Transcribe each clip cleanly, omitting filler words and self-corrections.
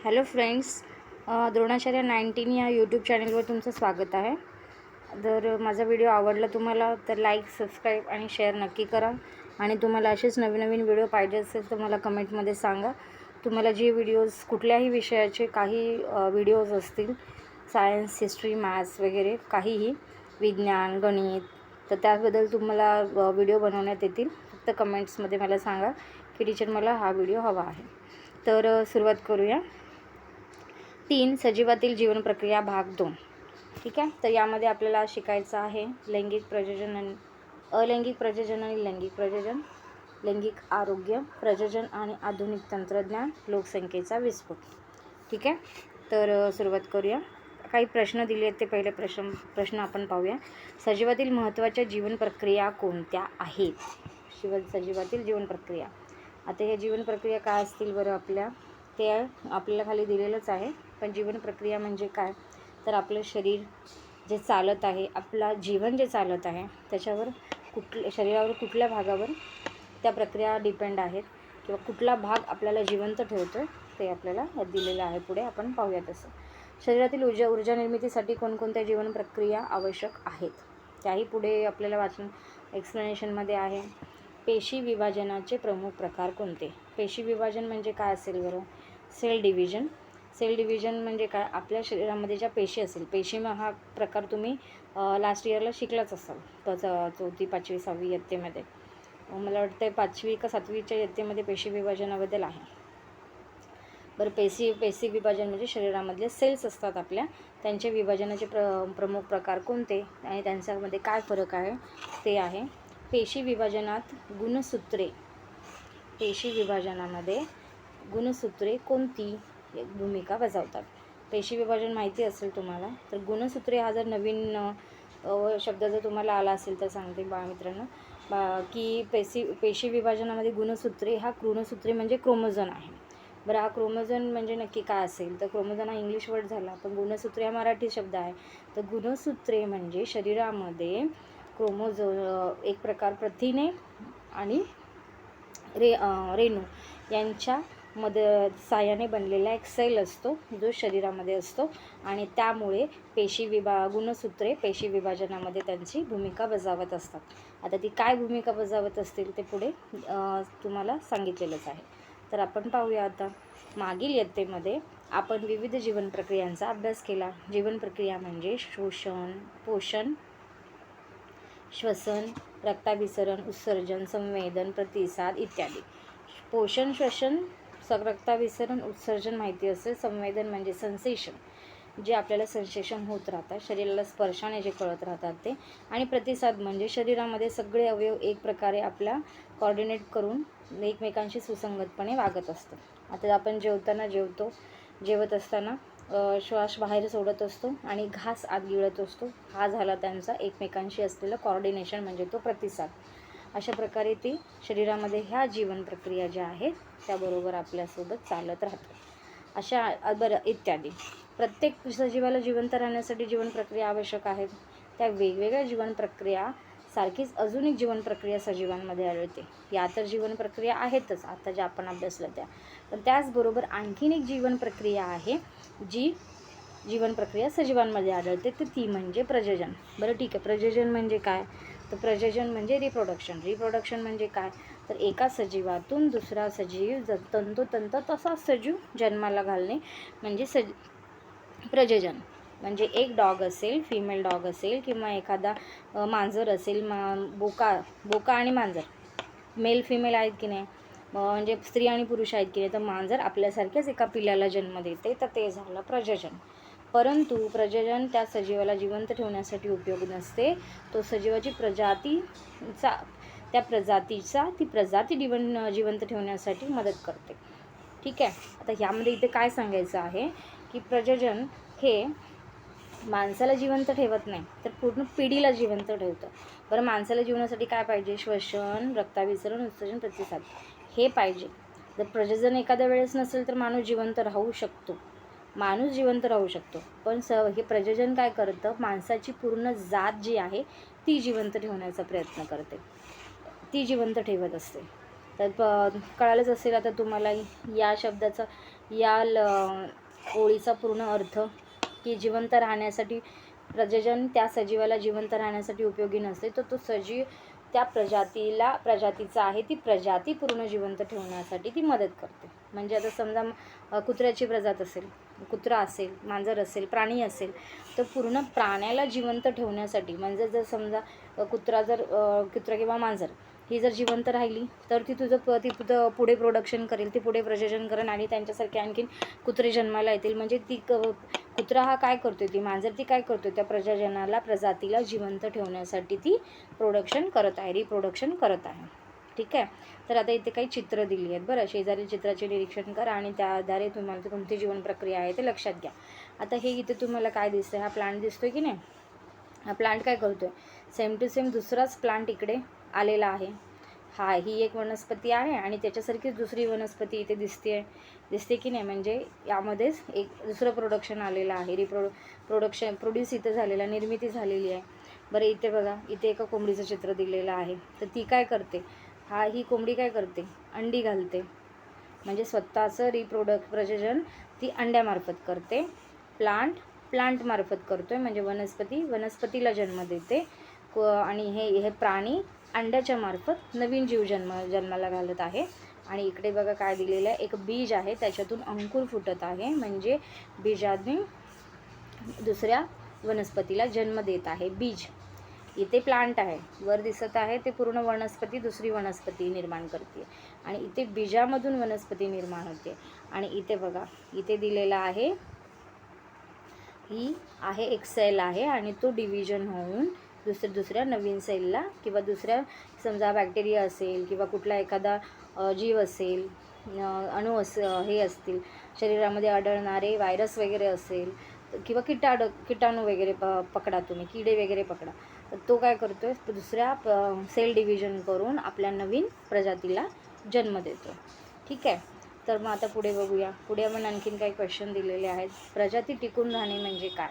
Hello friends, Dronacharya 19 या YouTube चॅनलवर तुमचं स्वागत आहे. जर माझा व्हिडिओ आवडला तुम्हाला तर लाईक, सबस्क्राईब आणि शेअर नक्की करा. आणि तुम्हाला असेच नवीन नवीन व्हिडिओ पाहिजे असेल तर मला कमेंटमध्ये सांगा. तुम्हाला जे व्हिडिओज कुठल्याही विषयाचे काही व्हिडिओज असतील, सायन्स, हिस्ट्री, मॅथ्स वगैरे काहीही, विज्ञान, गणित, तर त्याबद्दल तुम्हाला व्हिडिओ बनवण्यात येतील. फक्त कमेंट्समध्ये मला सांगा की टीचर मला हा व्हिडिओ हवा आहे. तर सुरुवात करूया. 3 सजीवातील जीवन प्रक्रिया भाग 2. ठीक आहे. तर यामध्ये आपल्याला शिकायचं आहे लैंगिक प्रजनन आणि अलैंगिक प्रजनन आणि लैंगिक प्रजनन, लैंगिक आरोग्य, प्रजनन आणि आधुनिक तंत्रज्ञान, लोकसंख्येचा विस्फोट. ठीक आहे. तर सुरुवात करूया. काही प्रश्न दिले आहेत, ते पहिले प्रश्न आपण पाहूया. सजीवातील महत्त्वाच्या जीवन प्रक्रिया कोणत्या आहेत? सजीवातील जीवन प्रक्रिया. आता ह्या जीवन प्रक्रिया काय असतील बरं ते आपल्याला खाली दिलेलंच आहे. पण जीवन प्रक्रिया म्हणजे काय? तर आपलं शरीर जे चालत आहे, आपला जीवन जे चालत आहे, त्याच्यावर शरीरावर कुठल्या भागावर त्या प्रक्रिया डिपेंड आहेत किंवा कुठला भाग आपल्याला जिवंत ठेवतो ते आपल्याला दिलेलं आहे. पुढे आपण पाहूया. तसं शरीरातील ऊर्जा निर्मितीसाठी कोणकोणत्या जीवन प्रक्रिया आवश्यक आहेत त्याही पुढे आपल्याला एक्सप्लेनेशनमध्ये आहे. पेशी विभाजनाचे प्रमुख प्रकार कोणते? पेशी विभाजन म्हणजे काय असेल बरं? Sale division. सेल डिव्हिजन म्हणजे काय? आपल्या शरीरामध्ये ज्या पेशी असेल, पेशी हा प्रकार तुम्ही लास्ट इयरला शिकलाच असाल. तर 4थी, 5वी, 6वी इयत्तेमध्ये, मला वाटतं 5वी का 7वीच्या इयत्तेमध्ये पेशी विभाजनाबद्दल आहे. बरं, पेशी विभाजन म्हणजे शरीरामधले सेल्स असतात आपल्या, त्यांचे विभाजनाचे प्रमुख प्रकार कोणते आणि त्यांच्यामध्ये काय फरक आहे ते आहे. पेशी विभाजनात गुणसूत्रे. पेशी विभाजनामध्ये गुणसूत्रे कोणती भूमिका बजावतात? पेशी विभाजन माहिती असेल तुम्हाला, तर गुणसूत्रे हा जर नवीन शब्द जर तुम्हाला आला असेल तर सांगते बाळमित्रांनो की पेशी विभाजनामध्ये गुणसूत्रे म्हणजे क्रोमोझोम आहे. बरं, हा क्रोमोझोम म्हणजे नक्की काय असेल? तर क्रोमोझोम हा इंग्लिश वर्ड झाला, पण गुणसूत्रे हा मराठी शब्द आहे. तर गुणसूत्रे म्हणजे शरीरामध्ये एक प्रकार प्रथिने आणि रेणू यांच्या साहाय्याने बनलेला एक सेल असतो जो शरीरामध्ये असतो, आणि त्यामुळे गुणसूत्रे पेशी विभाजनामध्ये त्यांची भूमिका बजावत असतात. आता ती काय भूमिका बजावत असतील ते पुढे तुम्हाला सांगितलेलंच आहे. तर आपण पाहूया. आता मागील इयत्तेमध्ये आपण विविध जीवन प्रक्रियांचा अभ्यास केला. जीवन प्रक्रिया म्हणजे पोषण, श्वसन, रक्ताभिसरण, उत्सर्जन, संवेदन, प्रतिसाद इत्यादी. पोषण, श्वसन, रक्ताभिसरण, उत्सर्जन माहिती असेल. संवेदन म्हणजे सेन्सेशन, जे आपल्याला सेन्सेशन होत राहतात, शरीराला स्पर्शाने जे कळत राहतात ते. आणि प्रतिसाद म्हणजे शरीरामध्ये सगळे अवयव एक प्रकारे आपल्या कॉर्डिनेट करून एकमेकांशी सुसंगतपणे वागत असतात. आता आपण जेवत असताना श्वास बाहेर सोडत असतो आणि घास आत गिळत असतो. हा झाला त्यांचा एकमेकांशी असलेलं कॉर्डिनेशन, म्हणजे तो प्रतिसाद. अशा प्रकारे ती शरीरामध्ये ह्या जीवन प्रक्रिया ज्या आहेत त्याबरोबर आपल्यासोबत चालत राहतात. अशा बरं इत्यादी. प्रत्येक सजीवाला जिवंत राहण्यासाठी जीवन प्रक्रिया आवश्यक आहेत. त्या वेगवेगळ्या जीवन प्रक्रिया सारखीच अजून एक जीवन प्रक्रिया सजीवांमध्ये आढळते. या तर जीवन प्रक्रिया आहेतच आता ज्या आपण अभ्यासल्या त्या, पण त्याचबरोबर आणखीन एक जीवन प्रक्रिया आहे जी जीवन प्रक्रिया सजीवांमध्ये आढळते, तर ती म्हणजे प्रजनन. बरं, ठीक आहे. प्रजनन म्हणजे काय? तर प्रजनन म्हणजे रिप्रोडक्शन म्हणजे काय? तर एका सजीवातून दुसरा सजीव तंतोतंत तसाच सजीव जन्माला घालणे म्हणजे प्रजनन. म्हणजे एक डॉग असेल, फिमेल डॉग असेल, किंवा एखादा मांजर असेल, बोका आणि मांजर मेल फिमेल आहेत की नाही, म्हणजे स्त्री आणि पुरुष आहेत की नाही, तर मांजर आपल्यासारख्याच एका पिल्लाला जन्म देते, तर ते झालं प्रजनन. परंतु प्रजनन त्या सजीवाला जिवंत ठेवण्यासाठी उपयोग नसते. तो सजीवाची ती प्रजाती जिवंत ठेवण्यासाठी मदत करते. ठीक आहे. आता ह्यामध्ये इथे काय सांगायचं आहे की प्रजनन हे माणसाला जिवंत ठेवत नाही, तर पूर्ण पिढीला जिवंत ठेवतं. बरं, माणसाला जीवनासाठी काय पाहिजे? श्वसन, रक्ताभिसरण, उत्सर्जन, प्रतिसाद हे पाहिजे. जर प्रजनन एखाद्या वेळेस नसेल तर माणूस जिवंत राहू शकतो, पण हे प्रजनन काय करतं? माणसाची पूर्ण जात जी आहे ती जिवंत ठेवण्याचा प्रयत्न करते, ती जिवंत ठेवत असते. तर कळालंच असेल आता तुम्हाला या शब्दाचा, या ओळीचा पूर्ण अर्थ, की जिवंत राहण्यासाठी प्रजनन त्या सजीवाला जिवंत राहण्यासाठी उपयोगी नसते, तर तो सजीव त्या प्रजातीचा आहे, ती प्रजाती पूर्ण जिवंत ठेवण्यासाठी ती मदत करते. म्हणजे आता समजा कुत्र्याची प्रजात असेल, कुत्रा असेल, मांजर असेल, प्राणी असेल, तर पूर्ण प्राण्याला जिवंत ठेवण्यासाठी, म्हणजे जर समजा कुत्रा किंवा मांजर ही जर जिवंत राहिली तर ती पुढे प्रोडक्शन करेल, ती पुढे प्रजनन करेल आणि त्यांच्यासारखे आणखीन कुत्रे जन्माला येतील. म्हणजे कुत्रा हा काय करतोय, ती मांजर ती काय करतोय, त्या प्रजातीला जिवंत ठेवण्यासाठी ती प्रोडक्शन करत आहे, रिप्रोडक्शन करत आहे. ठीक आहे. तर आता इथे काही चित्र दिली आहेत बरं. शेजारी चित्राचे निरीक्षण करा आणि त्या आधारे तुम्हाला कोणती जीवन प्रक्रिया आहे ते लक्षात घ्या. आता हे इथे तुम्हाला काय दिसतं, हा प्लांट दिसतोय की नाही. हा प्लांट काय करतोय, सेम टू सेम दुसराच प्लांट इकडे आलेला आहे. ही एक वनस्पती आहे आणि त्याच्यासारखीच दुसरी वनस्पती इथे दिसते की नाही. म्हणजे यामध्येच एक दुसरं प्रोडक्शन आलेलं आहे, प्रोड्यूस इथे झालेला, निर्मिती झालेली आहे. बरं इथे बघा, इथे एका कोंबडीचं चित्र दिलेलं आहे. तर ती काय करते, ही कोंबडी काय करते, अंडी घालते. म्हणजे स्वतःचं प्रजनन ती अंड्यामार्फत करते. प्लांटमार्फत करतोय, म्हणजे वनस्पतीला जन्म देते. आणि हे प्राणी अंड्याच्या मार्फत नवीन जीव जन्माला घालत आहे. आणि इकडे बघा काय दिलेलं आहे, एक बीज आहे, त्याच्यातून अंकुर फुटत आहे. म्हणजे बीजाने दुसऱ्या वनस्पतीला जन्म देत आहे. बीज इथे प्लांट आहे, वर दिसत आहे ते पूर्ण वनस्पती, दुसरी वनस्पती निर्माण करते. आणि इथे बीजामधून वनस्पती निर्माण होते. आणि इथे बघा, इथे दिलेला आहे, ही आहे एक सेल आहे आणि तो डिव्हिजन होऊन दुसऱ्या नवीन सेलला, किंवा दुसऱ्या समजा बॅक्टेरिया असेल किंवा कुठला एखादा जीव असेल, अणू हे असतील शरीरामध्ये आढळणारे, व्हायरस वगैरे असेल किंवा किटाणू वगैरे पकडा, तुम्ही किडे वगैरे पकडा, तर तो काय करतोय, दुसऱ्या सेल डिव्हिजन करून आपल्या नवीन प्रजातीला जन्म देतो. ठीक आहे. तर मग आता पुढे बघूया. पुढे आपण आणखीन काही क्वेश्चन दिलेले आहेत. प्रजाती टिकून राहणे म्हणजे काय.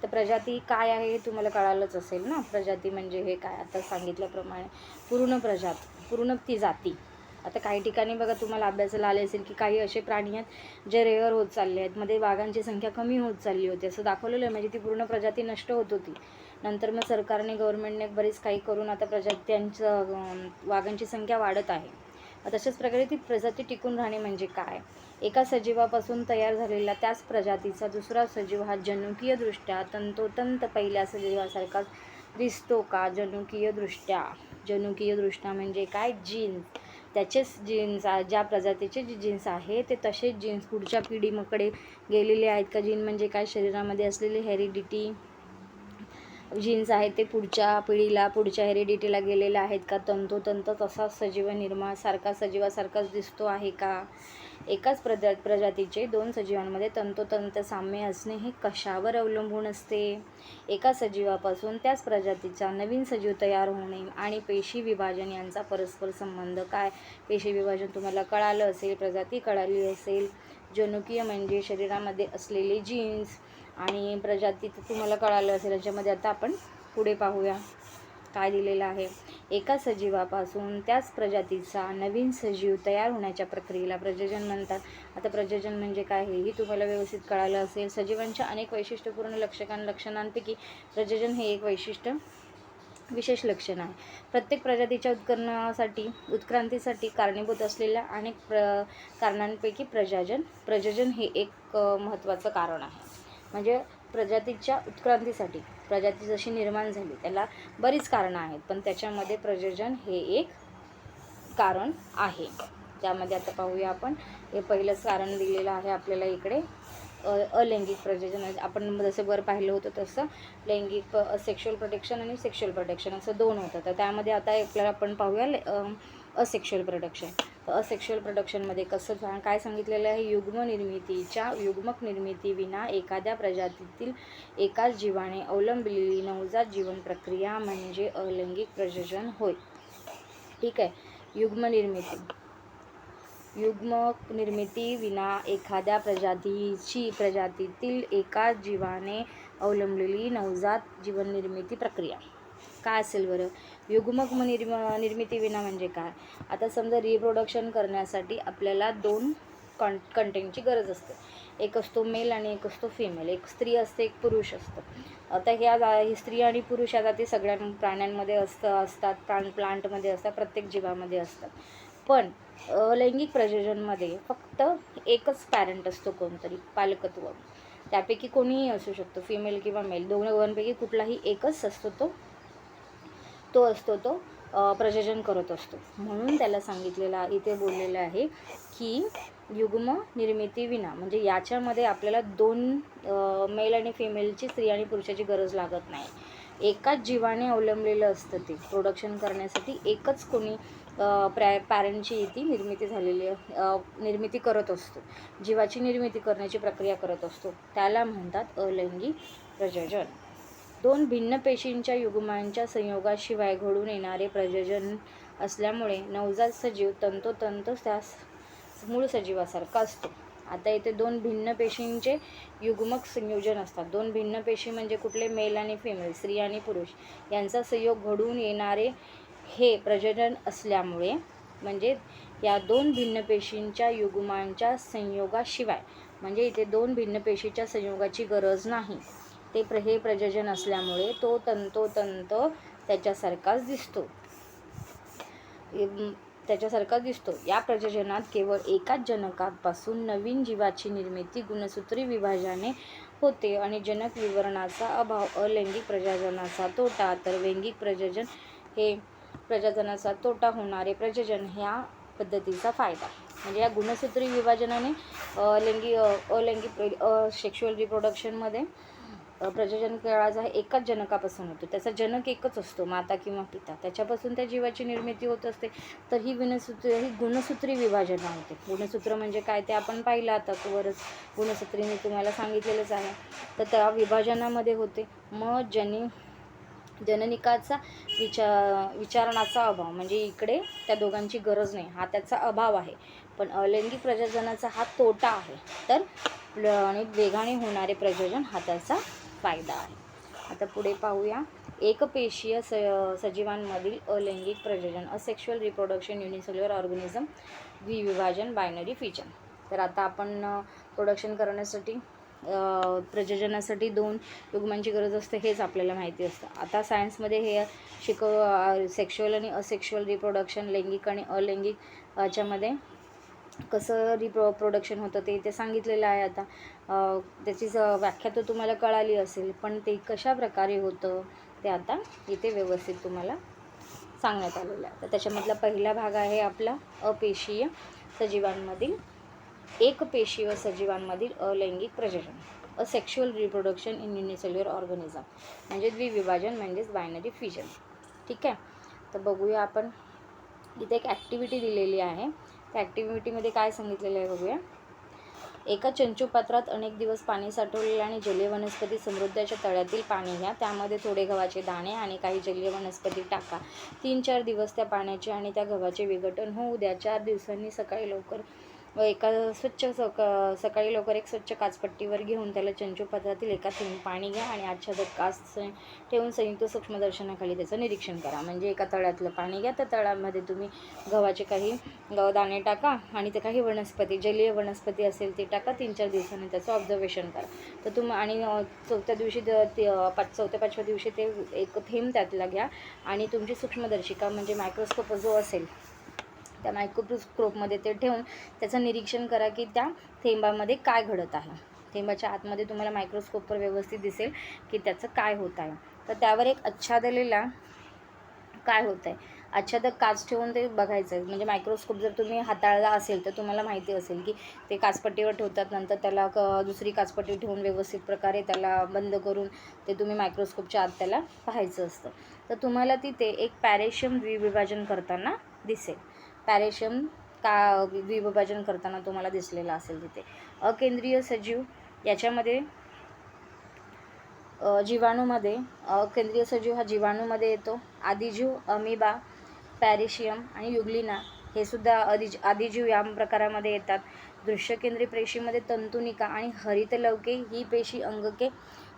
तर प्रजाती काय आहे हे तुम्हाला कळालंच असेल ना. प्रजाती म्हणजे हे काय, आता सांगितल्याप्रमाणे पूर्ण ती जाती. आता काही ठिकाणी बघा तुम्हाला अभ्यासाला आले असेल की काही असे प्राणी आहेत जे रेअर होत चालले आहेत. मध्ये वाघांची संख्या कमी होत चालली होती असं दाखवलेलं आहे. म्हणजे ती पूर्ण प्रजाती नष्ट होत होती. नंतर मग गव्हर्नमेंटने बरीच काही करून आता वाघांची संख्या वाढत आहे. तशाच प्रकारे ती प्रजाती टिकून राहणे म्हणजे काय. एका सजीवापासून तयार झालेला त्याच प्रजातीचा दुसरा सजीव हा जनुकीयदृष्ट्या तंतोतंत पहिल्या सजीवासारखाच दिसतो का. जनुकीयदृष्ट्या म्हणजे काय, जीन्स, त्याचेच जीन्स, ज्या प्रजातीचे जे जीन्स आहे ते तसेच जीन्स पुढच्या पिढीकडे गेलेले आहेत का. जीन म्हणजे काय, शरीरामध्ये असलेले हेरिडिटी जीन्स आहेत ते पुढच्या पिढीला, पुढच्या हेरिडिटीला गेलेले आहेत का. तंतोतंत तसाच सजीवासारखाच दिसतो आहे का. एकाच प्रजातीचे दोन सजीवांमध्ये तंतोतंत साम्य असणे हे कशावर अवलंबून असते. एका सजीवापासून त्याच प्रजातीचा नवीन सजीव तयार होणे आणि पेशी विभाजन यांचा परस्पर संबंध काय. पेशी विभाजन तुम्हाला कळालं असेल, प्रजाती कळाली असेल. जनुकीय म्हणजे शरीरामध्ये असलेले जीन्स, आणि प्रजाती तुम्हाला कळालं असेल. याच्यामध्ये आता आपण पुढे पाहूया काय दिलेलं आहे. एका सजीवापासून त्याच प्रजातीचा नवीन सजीव तयार होण्याच्या प्रक्रियेला प्रजनन म्हणतात. आता प्रजनन म्हणजे काय हेही तुम्हाला व्यवस्थित कळालं असेल. सजीवांच्या अनेक वैशिष्ट्यपूर्ण लक्षणांपैकी प्रजनन हे एक विशेष लक्षण आहे. प्रत्येक प्रजातीच्या उत्क्रांतीसाठी कारणीभूत असलेल्या अनेक कारणांपैकी प्रजनन हे एक महत्त्वाचं कारण आहे. म्हणजे प्रजातीच्या उत्क्रांतीसाठी, प्रजाती जशी निर्माण झाली त्याला बरीच कारणं आहेत, पण त्याच्यामध्ये प्रजनन हे एक कारण आहे. त्यामध्ये आता पाहूया आपण. हे पहिलंच कारण दिलेलं आहे आपल्याला इकडे, अलैंगिक प्रजनन. आपण जसं वर पाहिलं होतं तसं लैंगिक सेक्शुअल प्रोटेक्शन आणि सेक्शुअल प्रोटेक्शन असं दोन होतं. तर त्यामध्ये आता आपल्याला आपण पाहूया असेक्शुअल प्रोडक्शन. तर असेक्शुअल प्रोडक्शनमध्ये कसं काय सांगितलेलं आहे, युग्मक निर्मिती विना एखाद्या प्रजातीतील एकाच जीवाने अवलंबलेली नवजात जीवन प्रक्रिया म्हणजे अलैंगिक प्रजनन होय. ठीक आहे. युग्मक निर्मिती विना एखाद्या प्रजातीतील एकाच जीवाने अवलंबलेली नवजात जीवन निर्मिती प्रक्रिया काय असेल बरं. युग्मक निर्मिती विना म्हणजे काय? आता समजा रिप्रोडक्शन करण्यासाठी आपल्याला 2 कंटेंटची गरज असते. एक असतो मेल आणि एक असतो फिमेल. एक स्त्री असते, एक पुरुष असतं. आता ही स्त्री आणि पुरुष आता ते सगळ्या प्राण्यांमध्ये असतात, प्लांटमध्ये असतात, प्रत्येक जीवामध्ये असतात. पण लैंगिक प्रजोजनमध्ये फक्त एकच पॅरेंट असतो, कोणतरी पालकत्व. त्यापैकी कोणीही असू शकतो, फिमेल किंवा मेल, दोघांपैकी कुठलाही एकच असतो तो प्रजोजन करत असतो. म्हणून त्याला सांगितलेलं इथे बोललेलं आहे की युग्म निर्मिती विना म्हणजे याच्यामध्ये आपल्याला 2 मेल आणि फिमेलची, स्त्री आणि पुरुषाची गरज लागत नाही. एकाच जीवाने अवलंबलेलं असतं ते प्रोडक्शन करण्यासाठी. एकच कोणी पॅरेंटची ती निर्मिती करत असतो, जीवाची निर्मिती करण्याची प्रक्रिया करत असतो. त्याला म्हणतात अलैंगिक प्रजोजन. 2 भिन्न पेशींच्या युग्मांच्या संयोगाशिवाय घडून येणारे प्रजोजन असल्यामुळे नवजात सजीव तंतोतंत त्यास मूळ सजीवासारखा असतो. आता इथे 2 भिन्न पेशींचे युग्मक संयोजन असतात. 2 भिन्न पेशी म्हणजे कुठले? मेल आणि फिमेल, स्त्री आणि पुरुष यांचा संयोग घडून येणारे हे प्रजोजन असल्यामुळे, म्हणजे या 2 भिन्न पेशींच्या युग्मांच्या संयोगाशिवाय, म्हणजे इथे 2 भिन्न पेशीच्या संयोगाची गरज नाही. हे प्रजोजन असल्यामुळे तो तंतोतंत त्याच्यासारखाच दिसतो. या प्रजोजनात केवळ एकाच जनकापासून नवीन जीवाची निर्मिती गुणसूत्री विभाजनाने होते आणि जनक विवरणाचा अभाव अलैंगिक प्रजोजनाचा तोटा, तर लैंगिक प्रजोजन हे प्रजोजनाचा तोटा होणारे प्रजोजन ह्या पद्धतीचा फायदा. म्हणजे या गुणसूत्री विभाजनाने अलैंगिक सेक्शुअल रिप्रोडक्शनमध्ये प्रजोजन काळाचा एकाच जनकापासून होतो. त्याचा जनक एकच असतो, माता किंवा पिता. त्याच्यापासून त्या जीवाची निर्मिती होत असते. तर ही गुणसूत्री विभाजन होते. गुणसूत्र म्हणजे काय ते आपण पाहिलं आता वरच, गुणसूत्री मी तुम्हाला सांगितलेलंच आहे. तर त्या विभाजनामध्ये होते. मग जननिकाचा विचारणाचा अभाव, म्हणजे इकडे त्या दोघांची गरज नाही, हा त्याचा अभाव आहे. पण अलैंगिक प्रजोजनाचा हा तोटा आहे. तर आणि वेगाने होणारे प्रजोजन हा त्याचा फायदा आहे. आता पुढे पाहूया. एकपेशीय सजीवांमधील अलैंगिक प्रजोजन, असेक्शुअल रिप्रोडक्शन, युनिसेल्युलर ऑर्गॅनिझम, द्विविभाजन, बायनरी फिजन. तर आता आपण प्रोडक्शन करण्यासाठी प्रजोजनासाठी 2 युग्मांची गरज असते, हेच आपल्याला माहिती असतं. आता सायन्समध्ये हे सेक्शुअल आणि असेक्शुअल रिप्रोडक्शन, लैंगिक आणि अलैंगिक याच्यामध्ये कसं प्रोडक्शन होतं ते इथे सांगितलेलं आहे. आता त्याची व्याख्या तर तुम्हाला कळाली असेल, पण ते कशा प्रकारे होतं ते आता इथे व्यवस्थित तुम्हाला सांगण्यात आलेलं आहे. तर त्याच्यामधला पहिला भाग आहे आपला अपेशीय सजीवांमधील, एकपेशीय सजीवांमधील अलैंगिक प्रजोजन, asexual reproduction in unicellular organism, म्हणजे द्विविभाजन म्हणजेच बायनरी फिजन. ठीक आहे. तर बघूया आपण. इथे एक ॲक्टिव्हिटी दिलेली आहे. त्या ॲक्टिव्हिटीमध्ये काय सांगितलेलं आहे बघूया. एका चंचुपात्रात अनेक दिवस पाणी साठवलेले आणि जलीय वनस्पती समृद्धीच्या तळ्यातील पाणी घ्या. त्यामध्ये थोडे गव्हाचे दाणे आणि काही जलीय वनस्पती टाका. 3-4 दिवस त्या पाण्याचे आणि त्या गव्हाचे विघटन होऊ द्या. 4 दिवसांनी सकाळी लवकर एक स्वच्छ काचपट्टीवर घेऊन त्याला चंचुपात्रातील एका थेंब पाणी घ्या आणि आच्छादक काच ठेवून संयुक्त सूक्ष्मदर्शनाखाली त्याचं निरीक्षण करा. म्हणजे एका तळ्यातलं पाणी घ्या, त्या तळ्यामध्ये तुम्ही गव्हाचे काही दाणे टाका आणि ते काही वनस्पती, जलीय वनस्पती असेल ते टाका. 3-4 दिवसांनी त्याचं ऑब्झर्वेशन करा. तर तुम्ही आणि चौथ्या 5व्या दिवशी ते एक थेंब त्यातला घ्या आणि तुमची सूक्ष्मदर्शिका म्हणजे मायक्रोस्कोप जो असेल त्या मायक्रोस्कोपमध्ये ते ठेवून त्याचं निरीक्षण करा की त्या थेंबामध्ये काय घडत आहे. थेंबाच्या आतमध्ये तुम्हाला मायक्रोस्कोपवर व्यवस्थित दिसेल की त्याचं काय होत आहे. तर त्यावर एक आच्छादलेला काय होत आहे, आच्छादक काच ठेवून ते बघायचं आहे. म्हणजे मायक्रोस्कोप जर तुम्ही हाताळला असेल तर तुम्हाला माहिती असेल की ते काचपट्टीवर ठेवतात, नंतर त्याला दुसरी काचपट्टी ठेवून व्यवस्थित प्रकारे त्याला बंद करून ते तुम्ही मायक्रोस्कोपच्या आत त्याला पाहायचं असतं. तर तुम्हाला तिथे एक पॅरेशियम द्विविभाजन करताना दिसेल. पॅरेशियम द्विविभाजन करताना तुम्हाला दिसलेला असेल तिथे. अकेंद्रीय सजीव याच्यामध्ये जीवाणूमध्ये केंद्रीय सजीव हा जीवाणूमध्ये येतो. आदिजीव, अमिबा, पॅरेशियम आणि युग्लिना हे सुद्धा आदिजीव या प्रकारामध्ये येतात. दृश्यकेंद्रीय पेशीमध्ये तंतुनिका आणि हरितलवके ही पेशी अंगके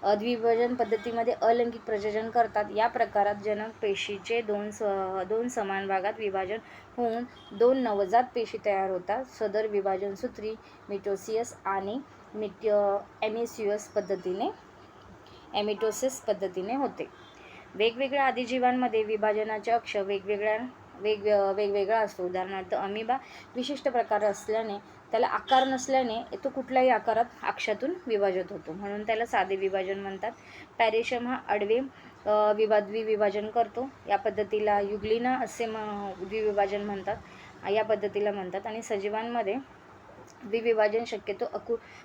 द्विविभाजन पद्धतीमध्ये अलैंगिक प्रजनन करतात. या प्रकारात जनक पेशीचे दोन समान भागात विभाजन होऊन 2 नवजात पेशी तयार होतात. सदर विभाजन सूत्री मिटोसिस आणि एमिटोसिस पद्धतीने होते. वेगवेगळ्या आदिजीवांमध्ये विभाजनाचे अक्ष वेगवेगळा असतो. उदाहरणार्थ अमिबा विशिष्ट प्रकार असल्याने त्याला आकार नसल्याने तो कुठल्याही आकारात अक्षातून विभाजित होतो, म्हणून त्याला साधे विभाजन म्हणतात. पॅरेशियम हा आडवे द्विविभाजन करतो. या पद्धतीला युग्लिना असे द्विविभाजन म्हणतात, या पद्धतीला म्हणतात. आणि सजीवांमध्ये द्विविभाजन शक्यतो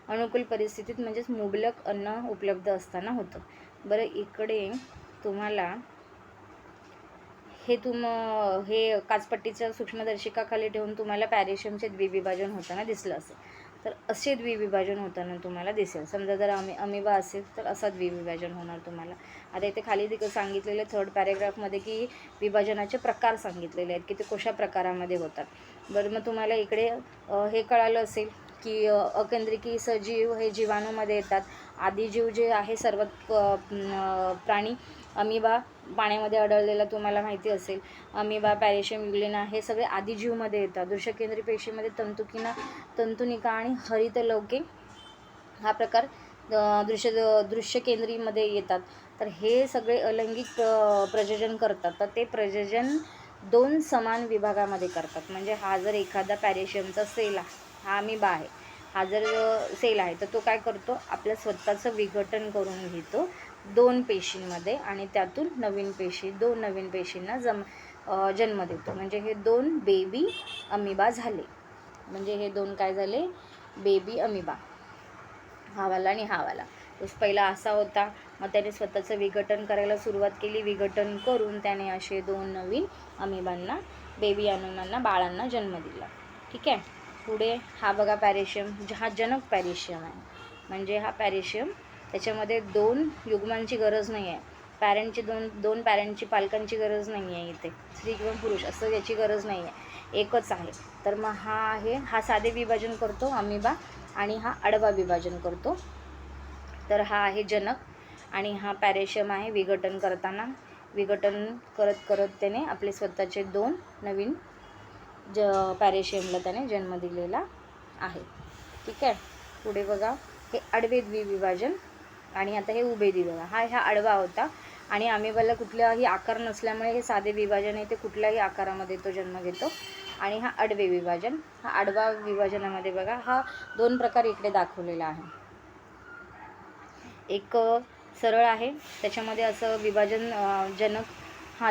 अनुकूल परिस्थितीत म्हणजेच मुबलक अन्न उपलब्ध असताना होतं. बरं, इकडे तुम्हाला हे काचपट्टीच्या सूक्ष्मदर्शिकाखाली ठेवून तुम्हाला पॅरेशियमचे द्विविभाजन होताना दिसलं असेल, तर असे द्विविभाजन होताना तुम्हाला दिसेल. समजा जर अमिबा असेल तर असा द्विविभाजन होणार तुम्हाला. आता इथे खाली सांगितलेले 3rd पॅरेग्राफमध्ये की विभाजनाचे प्रकार सांगितलेले आहेत की ते कशा प्रकारामध्ये होतात. बरं, मग तुम्हाला इकडे हे कळालं असेल की अकेंद्रिकी सजीव हे जीवाणूमध्ये येतात. आदिजीव जे आहे सर्वात प्राणी अमिबा पाण्यामध्ये आढळलेला तुम्हाला माहिती असेल. अमिबा, पॅरेशियम, युग्लिना हे सगळे आदिजीवमध्ये येतात. दृश्यकेंद्री पेशीमध्ये तंतुनिका आणि हरितलवके हा प्रकार दृश्यकेंद्रीमध्ये येतात. तर हे सगळे अलैंगिक प्रजनन करतात. तर ते प्रजनन 2 समान विभागामध्ये करतात. म्हणजे हा जर एखादा पॅरेशियमचा सेल आहे, हा अमिबा आहे, हा जर सेल आहे, तर तो काय करतो, आपल्या स्वतःचं विघटन करून घेतो 2 पेशींमध्ये आणि त्यातून दोन नवीन पेशींना जन्म देतो. म्हणजे हे 2 बेबी अमिबा झाले. म्हणजे हे 2 काय झाले, बेबी अमिबा, हावाला आणि हावाला. तो पहिला असा होता, मग त्याने स्वतःचं विघटन करायला सुरुवात केली. विघटन करून त्याने असे 2 नवीन अमिबांना, बेबी अमिबांना, बाळांना जन्म दिला. ठीक आहे. पुढे हा बघा पॅरेशियम, हा जनक पॅरेशियम आहे. म्हणजे हा पॅरेशियम, त्याच्यामध्ये 2 युग्मांची गरज नाही आहे. दोन पॅरेंटची, पालकांची गरज नाही आहे. इथे स्त्री किंवा पुरुष असं याची गरज नाही आहे, एकच आहे. तर मग हा साधे विभाजन करतो अमिबा आणि हा आडवा विभाजन करतो. तर हा आहे जनक आणि हा पॅरेशियम आहे. विघटन करत त्याने आपले स्वतःचे 2 नवीन पॅरेशियमला त्याने जन्म दिलेला आहे. ठीक आहे. पुढे बघा, हे आडवे द्विविभाजन आणि आता हे उभे द्विविभाजन. हा आडवा होता आणि अमिबाला कुठलाही आकार नसल्यामुळे हे साधे विभाजन आहे, ते कुठल्याही आकारामध्ये तो जन्म घेतो. आणि हा आडवे विभाजन, हा आडवा विभाजनामध्ये बघा, हा 2 प्रकार इकडे दाखवलेला आहे. एक सरळ आहे, त्याच्यामध्ये असं विभाजन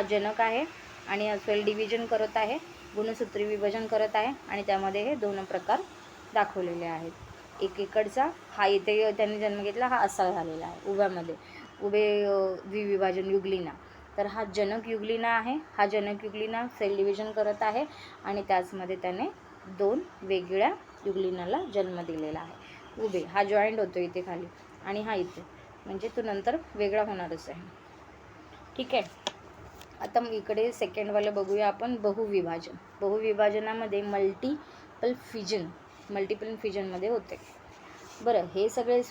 जनक आहे आणि सेल डिव्हिजन करत आहे, गुणसूत्री विभाजन करत आहे आणि त्यामध्ये हे 2 प्रकार दाखवलेले आहेत. एक इकडचा, हा इथे त्यांनी जन्म घेतला, हा असा झालेला आहे उभे द्विविभाजन युग्लिना. तर हा जनक युग्लिना आहे. हा जनक युग्लिना सेल डिव्हिजन करत आहे आणि त्याचमध्ये त्याने 2 वेगळ्या युग्लिनाला जन्म दिलेला आहे. उभे, हा जॉईंट होतो इथे खाली आणि हा इथे, म्हणजे तो नंतर वेगळा होणारच आहे. ठीक आहे. आता इकडे सेकंडवालं बघूया आपण, बहुविभाजनामध्ये मल्टिपल फिजनमध्ये होते. बरं, हे सगळे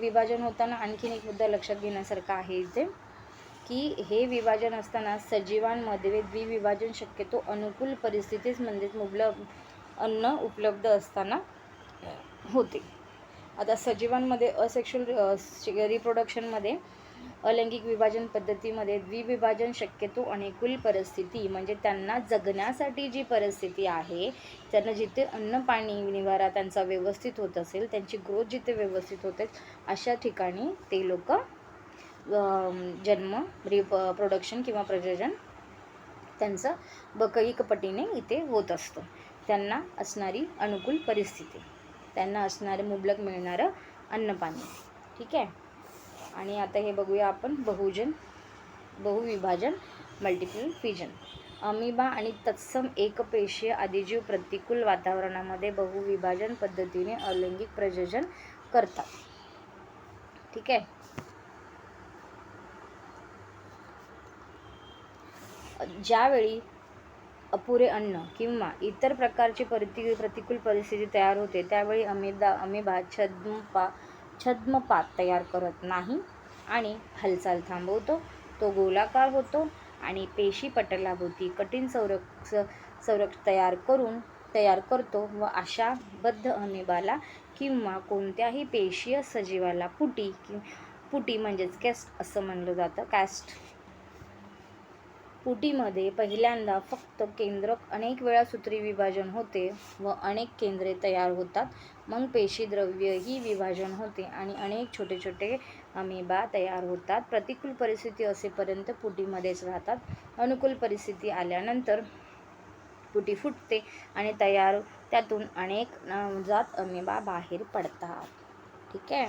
विभाजन होताना आणखीन एक मुद्दा लक्षात घेण्यासारखा आहे इथे, की हे विभाजन असताना सजीवांमध्ये द्विविभाजन शक्यतो अनुकूल परिस्थितीत म्हणजेच मुबलक अन्न उपलब्ध असताना होते. आता सजीवांमध्ये असेक्शुअल रिप्रोडक्शनमध्ये अलैंगिक विभाजन पद्धतीमध्ये द्विविभाजन शक्यतो अनुकूल परिस्थिती म्हणजे त्यांना जगण्यासाठी जी परिस्थिती आहे, त्यांना जिथे अन्न, पाणी, निवारा त्यांचा व्यवस्थित होत असेल, त्यांची ग्रोथ जिथे व्यवस्थित होते, अशा ठिकाणी ते लोक प्रोडक्शन किंवा प्रजनन त्यांचं बकळीक पटीने इथे होत असतं. त्यांना असणारी अनुकूल परिस्थिती, त्यांना असणारं मुबलक मिळणारं अन्नपाणी. ठीक आहे. आणि आता हे बघूया आपण बहुविभाजन मल्टिपल फिजन. अमिबा आणि तत्सम एकपेशीय आदिजीव प्रतिकूल वातावरणामध्ये बहुविभाजन पद्धतीने अलैंगिक प्रजनन करतात. ठीक आहे. ज्यावेळी अपुरे अन्न किंवा इतर प्रकारची प्रतिकूल परिस्थिती तयार होते, त्यावेळी अमिबा छद्मपात तयार करत नाही आणि हालचाल थांबवतो, तो गोलाकार होतो आणि पेशी पटलाभोवती कठीण संरक्षण तयार करतो व अशा बद्ध अमिबाला किंवा कोणत्याही पेशीय सजीवाला पुटी म्हणजेच कॅस्ट असं म्हणलं जातं. पुटीमध्ये पहिल्यांदा फक्त केंद्रक अनेक वेळा सूत्री विभाजन होते व अनेक केंद्रे तयार होतात. मग पेशीद्रव्य ही विभाजन होते आणि अनेक छोटे छोटे अमिबा तयार होतात. प्रतिकूल परिस्थिती असेपर्यंत पुटीमध्येच राहतात. अनुकूल परिस्थिती आल्यानंतर पुटी फुटते आणि त्यातून अनेक नवजात अमिबा बाहेर पडतात. ठीक आहे.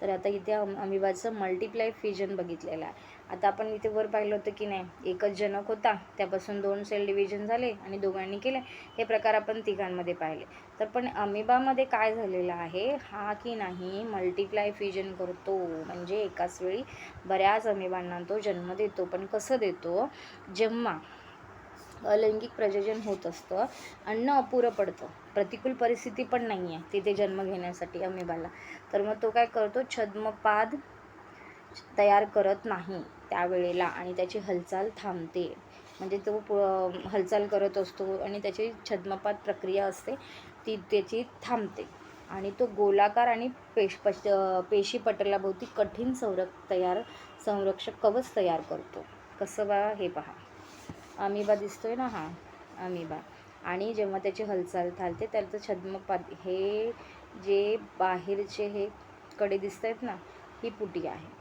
तर आता इथे अमिबाचं मल्टिप्लाय फिजन बघितलेलं आहे. आता आपण इथे वर पाहिलं होतं की नाही, एकच जनक होता, त्यापासून 2 सेल डिव्हिजन झाले आणि दोघांनी केले. हे प्रकार आपण तिघांमध्ये पाहिले. तर पण अमिबामध्ये काय झालेलं आहे, हा की नाही मल्टिप्लाय फिजन करतो, म्हणजे एकाच वेळी बऱ्याच अमिबांना तो जन्म देतो. पण कसं देतो, जेव्हा अलैंगिक प्रजनन होत असतं, अन्न अपुरं पडतं, प्रतिकूल परिस्थिती पण नाही आहे तिथे जन्म घेण्यासाठी अमिबाला, तर मग तो काय करतो, छद्मपाद तयार करत नाही त्यावेळेला आणि त्याची हालचाल थांबते. म्हणजे तो हालचाल करत असतो आणि त्याची छद्मपाद प्रक्रिया असते ती त्याची थांबते आणि तो गोलाकार आणि पेशी पटलाभोवती कठीण संरक्षक कवच तयार करतो. कसं बा, हे पहा, अमिबा दिसतोय ना, हा अमिबा, आणि जेव्हा त्याची हालचाल थांबते त्याचं छद्मपाद, हे जे बाहेरचे हे कडे दिसत आहेत ना, ही पुटी आहे.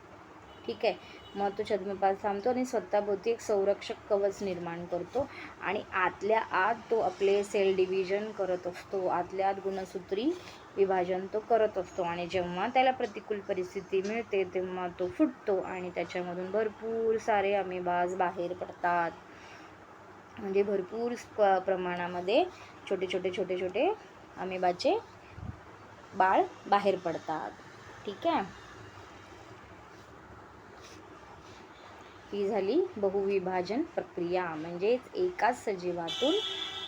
ठीक आहे. मग तो छद्मपाद थांबतो आणि स्वतःभोवती एक संरक्षक कवच निर्माण करतो आणि आतल्या आत तो आपले सेल डिव्हिजन करत असतो, आतल्या आत गुणसूत्री विभाजन तो करत असतो आणि जेव्हा त्याला प्रतिकूल परिस्थिती मिळते तेव्हा तो फुटतो आणि त्याच्यामधून भरपूर सारे अमिबाज बाहेर पडतात. म्हणजे भरपूर प्रमाणामध्ये छोटे छोटे अमिबाचे बाळ बाहेर पडतात. ठीक आहे. ही झाली बहुविभाजन प्रक्रिया, म्हणजेच एकाच सजीवातून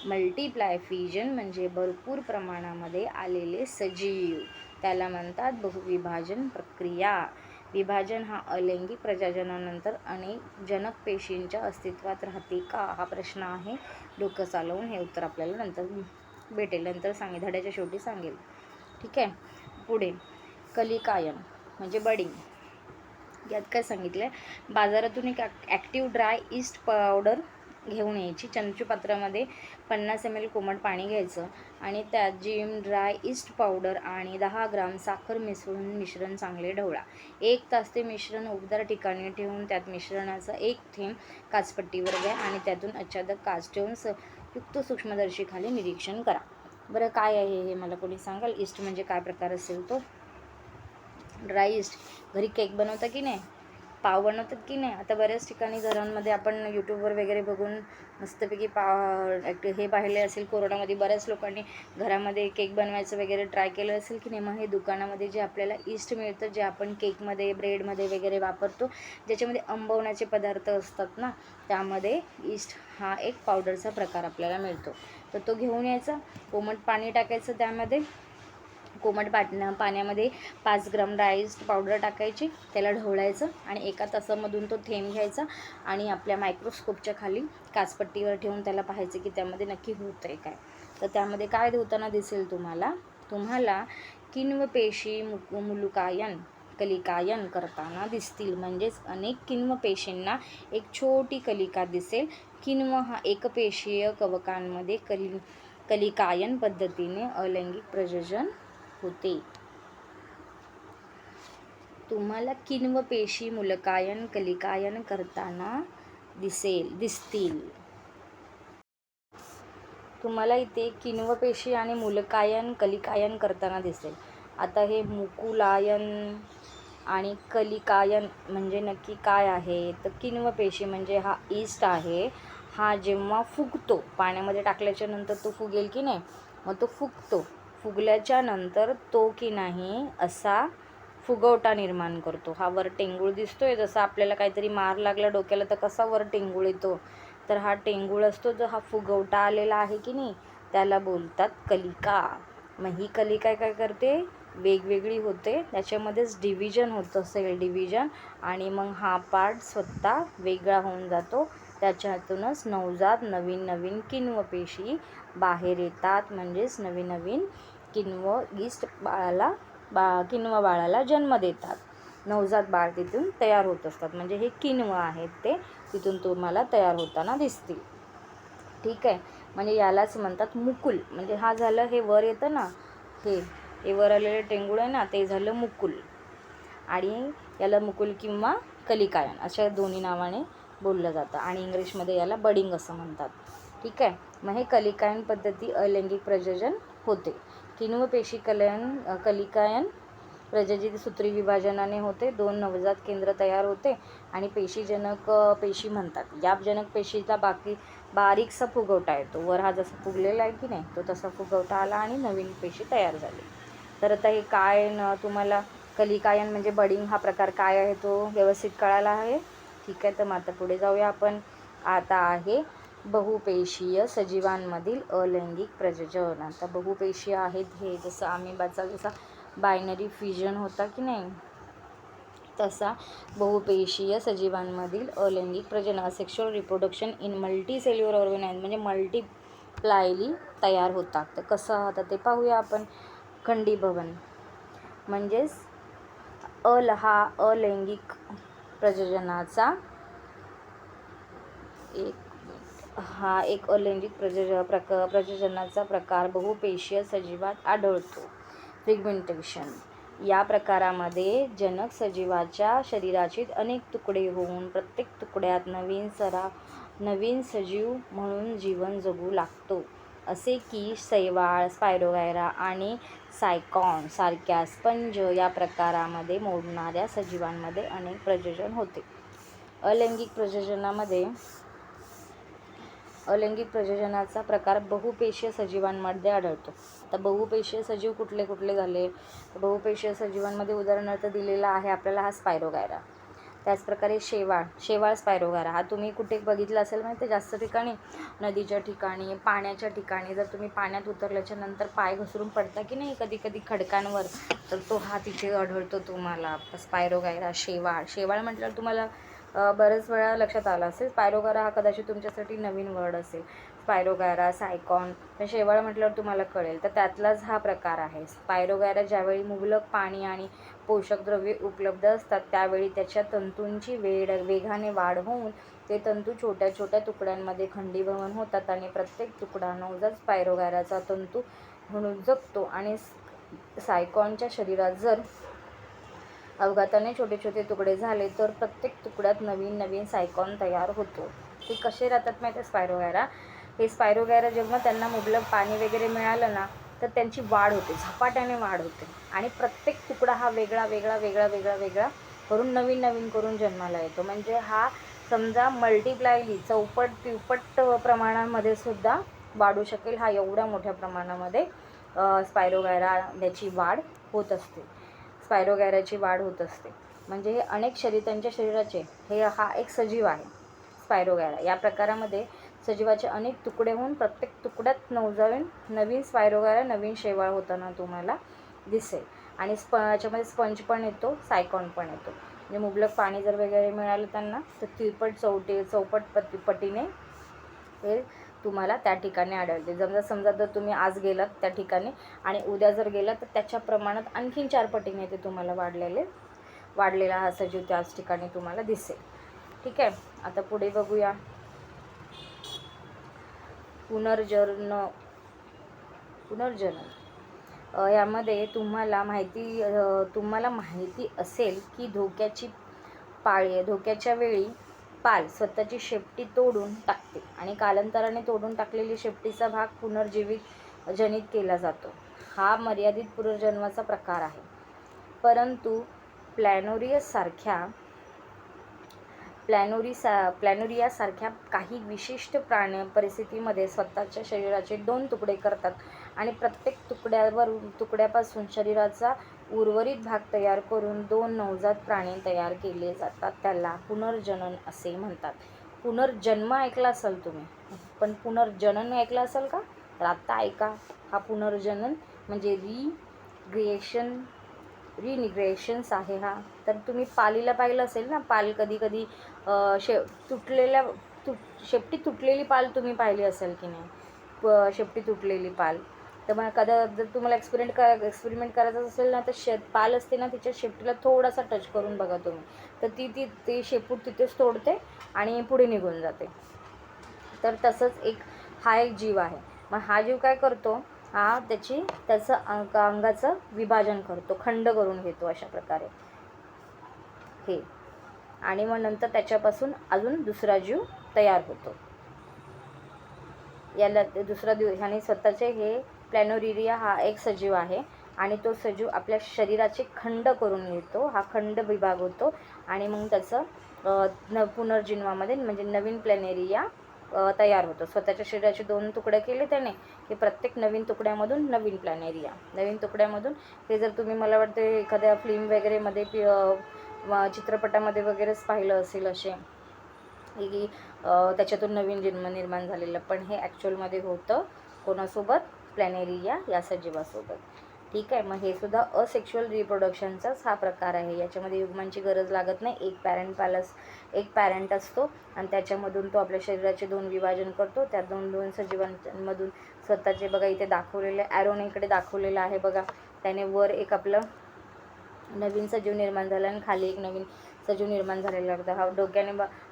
मल्टिप्लाय फिजन, म्हणजे भरपूर प्रमाणामध्ये आलेले सजीव, त्याला म्हणतात बहुविभाजन प्रक्रिया. विभाजन हा अलैंगिक प्रजननानंतर अनेक जनक पेशींच्या अस्तित्वात राहते का, हा प्रश्न आहे. डोकं चालवून हे उत्तर आपल्याला नंतर भेटेल, नंतर धड्याच्या शेवटी सांगेल. ठीक आहे. पुढे कलिकायन म्हणजे बडिंग. यात काय सांगितलं आहे, बाजारातून एक ॲक्टिव्ह ड्राय ईस्ट पावडर घेऊन यायची. चंचुपात्रामध्ये 50 ml कोमट पाणी घ्यायचं आणि त्यात ड्राय ईस्ट पावडर आणि 10 ग्राम साखर मिसळून मिश्रण चांगले ढवळा. 1 तास ते मिश्रण उबदार ठिकाणी ठेवून त्यात मिश्रणाचा एक थेंब काचपट्टीवर घ्या आणि त्यातून आच्छादक काच ठेवून युक्त सूक्ष्मदर्शीखाली निरीक्षण करा. बरं, काय आहे हे मला कोणी सांगाल? ईस्ट म्हणजे काय प्रकार असेल तो? Dry east. घरी केक बनवता की नाही, पाव बनवतात की नाही. आता बऱ्याच ठिकाणी घरांमध्ये आपण यूट्यूबवर वगैरे बघून मस्तपैकी हे पाहिले असेल, कोरोनामध्ये बऱ्याच लोकांनी घरामध्ये केक बनवायचं वगैरे ट्राय केलं असेल की नाही. मग हे दुकानामध्ये जे आपल्याला ईस्ट मिळतं, जे आपण केकमध्ये, ब्रेडमध्ये वगैरे वापरतो, ज्याच्यामध्ये आंबवण्याचे पदार्थ असतात ना, त्यामध्ये ईस्ट हा एक पावडरचा प्रकार आपल्याला मिळतो. तर तो घेऊन यायचा, कोमट पाणी टाकायचं, त्यामध्ये कोमट पाण्यामध्ये 5 ग्राम ड्राय ईस्ट पावडर टाकायची, त्याला ढवळायचं आणि 1 तासामधून तो थेंब घ्यायचा आणि आपल्या मायक्रोस्कोपच्या खाली काचपट्टीवर ठेवून त्याला पाहायचं की त्यामध्ये नक्की होतं आहे काय. तर त्यामध्ये काय होताना दिसेल तुम्हाला किण्व पेशी कलिकायन करताना दिसतील. म्हणजेच अनेक किण्व पेशींना एक छोटी कलिका दिसेल. किण्व हा एकपेशीय कवकांमध्ये कलिकायन पद्धतीने अलैंगिक प्रजनन होते. तुम्हाला किण्व पेशी मूलकायन कलिकायन करताना दिसतील. तुम्हाला इथे किण्व पेशी आणि मूलकायन कलिकायन करताना दिसेल. आता हे मुकुलायन आणि कलिकायन म्हणजे नक्की काय आहे, तर किण्व पेशी म्हणजे हा ईस्ट आहे, हा जेव्हा फुगतो, पाण्यामध्ये टाकल्याच्या नंतर तो फुगेल की नाही, मग तो फुगल्याच्या नंतर तो की नाही असा फुगवटा निर्माण करतो. हा वर टेंगूळ दिसतोय, जसं आपल्याला काहीतरी मार लागला डोक्याला तर कसा वर टेंगूळ येतो, तर हा टेंगूळ असतो, जो हा फुगवटा आलेला आहे की नाही, त्याला बोलतात कलिका. मग ही कलिका काय करते, वेगवेगळी होते, त्याच्यामध्येच डिव्हिजन होतं, सेल डिव्हिजन, आणि मग हा पार्ट स्वतः वेगळा होऊन जातो. त्याच्यातूनच नवजात नवीन नवीन किण्व पेशी बाहेर येतात, म्हणजेच नवीन नवीन किण्व किण्व बाळाला जन्म देतात. नवजात बाळ तिथून तयार होत असतात, म्हणजे हे किण्व आहेत ते तिथून तुम्हाला तयार होताना दिसतील. ठीक आहे, म्हणजे यालाच म्हणतात मुकुल. म्हणजे हा झालं, हे वर येतं ना, हे वर आलेलं टेंगुळ आहे ना, ते झालं मुकुल, आणि याला मुकुल किंवा कलिकायन अशा दोन्ही नावाने बोललं जातं, आणि इंग्लिशमध्ये याला बडिंग असं म्हणतात. ठीक आहे, मग हे कलिकायन पद्धती अलैंगिक प्रजनन होते. किण्व पेशी कलिकायन प्रजनन सूत्री विभाजनाने होते. 2 नवजात केंद्र तयार होते आणि पेशीजनक पेशी म्हणतात. या जनक पेशीचा बारीकसा फुगवटा येतो. वर हा जसा फुगलेला आहे की नाही, तो तसा फुगवटा आला आणि नवीन पेशी तयार झाली. तर आता हे काय तुम्हाला कलिकायन म्हणजे बडिंग हा प्रकार काय आहे तो व्यवस्थित कळाला आहे. ठीक आहे, तर मग आता पुढे जाऊया आपण. आता आहे बहुपेशीय सजीवांमधील अलैंगिक प्रजनन. आता बहुपेशीय आहेत हे, जसं अमिबाचा जसा बायनरी फ्युजन होता की नाही, तसा बहुपेशीय सजीवांमधील अलैंगिक प्रजनन sexual reproduction in multicellular organism म्हणजे मल्टीप्लायली तयार होतात. तर कसं आता ते पाहूया आपण. खंडीभवन म्हणजेच हा अलैंगिक प्रजननाचा एक अलैंगिक प्रजननाचा प्रकार बहुपेशीय सजीवात आढळतो. फ्रॅगमेंटेशन या प्रकारामध्ये जनक सजीवाच्या शरीराचे अनेक तुकडे होऊन प्रत्येक तुकड्यात नवीन सजीव म्हणून जीवन जगू लागतो. असे की शैवाल, स्पायरोगायरा आणि सायकॉन सारख्या स्पंज या प्रकारामध्ये मोडणाऱ्या सजीवांमध्ये अनेक प्रजनन होते. अलैंगिक प्रजननाचा प्रकार बहुपेशीय सजीवांमध्ये आढळतो. आता बहुपेशीय सजीव कुठले कुठले झाले? बहुपेशीय सजीवांमध्ये उदाहरणार्थ दिलेला आहे आपल्याला हा स्पायरोगायरा. त्याचप्रकारे शेवाळ स्पायरोगायरा हा तुम्ही कुठे बघितला असेल माहिती, जास्त ठिकाणी नदीच्या ठिकाणी, पाण्याच्या ठिकाणी. जर तुम्ही पाण्यात उतरल्याच्या नंतर पाय घसरून पडता की नाही कधी कधी खडकांवर, तर तो हा तिथे आढळतो तुम्हाला स्पायरोगायरा. शेवाळ म्हटल्यावर तुम्हाला बरेच वेळा लक्षात आलं असेल. स्पायरोगायरा हा कदाचित तुमच्यासाठी नवीन वर्ड असेल. स्पायरोगायरा, सायकॉन, पण शेवाळ म्हटल्यावर तुम्हाला कळेल. तर त्यातलाच हा प्रकार आहे. स्पायरोगायरा ज्यावेळी मुबलक पाणी आणि पोषक द्रव्ये उपलब्ध असतात त्यावेळी त्याच्या तंतूंची वेगाने वाढ होऊन ते तंतू छोट्या छोट्या तुकड्यांमध्ये खंडीभवन होतात आणि प्रत्येक तुकडा नवजात स्पायरोगायराचा तंतू म्हणून जगतो. आणि सायकॉनच्या शरीरात जर अपघाताने छोटे छोटे तुकडे झाले तर प्रत्येक तुकड्यात नवीन नवीन सायकॉन तयार होतो. ते कसे राहतात माहिती आहे स्पायरोगायरा? हे स्पायरोगायरा जेव्हा त्यांना मुबलक पाणी वगैरे मिळालं ना, तर त्यांची वाढ होते, झपाट्याने वाढ होते, आणि प्रत्येक तुकडा हा वेगळा वेगळा वेगळा वेगळा वेगळा करून नवीन नवीन करून जन्माला येतो. म्हणजे हा समजा मल्टिप्लायली तिप्पट प्रमाणामध्ये सुद्धा वाढू शकेल. हा एवढ्या मोठ्या प्रमाणामध्ये स्पायरोगायरा याची वाढ होत असते. स्पायरोगायराची वाढ होत असते. म्हणजे हे अनेक त्यांच्या शरीराचे हा एक सजीव आहे स्पायरोगायरा. या प्रकारामध्ये सजीवाचे अनेक तुकडे होऊन प्रत्येक तुकड्यात नवीन स्पायरोगायरा, नवीन शेवाळ होताना तुम्हाला दिसेल. आणि याच्यामध्ये स्पंज पण येतो, सायकॉन पण येतो. म्हणजे मुबलक पाणी जर वगैरे मिळालं त्यांना तर चौपट पटीने हे तुम्हाला त्या ठिकाणी आढळते. समजा जर तुम्ही आज गेलात त्या ठिकाणी आणि उद्या जर गेलात तर त्याच्या प्रमाणात आणखीन 4 पटीने ते तुम्हाला वाढलेला हा सजीव त्याच ठिकाणी तुम्हाला दिसेल. ठीक आहे, आता पुढे बघूया. पुनर्जनन यामध्ये तुम्हाला माहिती असेल की धोक्याच्या वेळी पाल स्वतःची शेपटी तोडून टाकते आणि कालांतराने तोडून टाकलेली शेपटीचा भाग पुनर्जनित केला जातो. हा मर्यादित पुनर्जन्माचा प्रकार आहे. परंतु प्लॅनोरियासारख्या काही विशिष्ट परिस्थितीमध्ये स्वतःच्या शरीराचे 2 तुकडे करतात आणि प्रत्येक तुकड्यापासून शरीराचा उर्वरित भाग तयार करून 2 नवजात प्राणी तयार केले जातात. त्याला पुनर्जनन असे म्हणतात. पुनर्जन्म ऐकला असाल तुम्ही, पण पुनर्जनन ऐकलं असेल का? तर आत्ता ऐका. हा पुनर्जनन म्हणजे रिनिग्रेशन्स आहे हा. तर तुम्ही पालीला पाहिलं असेल ना, पाल कधी कधी शेपटी तुटलेली पाल तुम्ही पाहिली असेल की नाही, शेपटी तुटलेली पाल. तर मग जर तुम्हाला एक्सपेरिमेंट करायचं असेल ना, तर पाल असते ना, तिच्या शेपटीला थोडासा टच करून बघा तुम्ही, तर ती शेपूट तिथेच तोडते आणि पुढे निघून जाते. तर तसंच हा एक जीव आहे. मग हा जीव काय करतो, हा त्याचं अंगाचं विभाजन करतो, खंड करून घेतो अशा प्रकारे हे. आणि मग नंतर त्याच्यापासून अजून दुसरा जीव तयार होतो. याला ह्याने स्वतःचे हे प्लॅनोरिरिया हा एक सजीव आहे आणि तो सजीव आपल्या शरीराचे खंड करून घेतो. हा खंड विभाग होतो आणि मग त्याचं पुनर्जन्मामध्ये म्हणजे नवीन प्लॅनेरिया तयार होतो. स्वतःच्या शरीराचे 2 तुकडे केले त्याने, की प्रत्येक नवीन तुकड्यामधून नवीन प्लॅनेरिया, नवीन तुकड्यामधून. हे जर तुम्ही मला वाटतं एखाद्या फिल्म वगैरेमध्ये चित्रपटामध्ये वगैरेच पाहिलं असेल असे, की त्याच्यातून नवीन जन्म निर्माण झालेलं. पण हे ॲक्च्युअलमध्ये होतं कोणासोबत, प्लॅनेरिया या सजीवासोबत. ठीक आहे. मग हे सुद्धा असेक्शुअल रिप्रोडक्शनचाच हा प्रकार आहे. याच्यामध्ये युग्मांची गरज लागत नाही. एक पॅरेंट असतो आणि त्याच्यामधून तो आपल्या शरीराचे 2 विभाजन करतो. त्या 2 सजीवांमधून स्वतःचे, बघा इथे दाखवलेलं ॲरोने इकडे दाखवलेलं आहे बघा, त्याने वर एक आपलं नवीन सजीव निर्माण झाला आणि खाली एक नवीन सजीव निर्माण झालेला होता. हा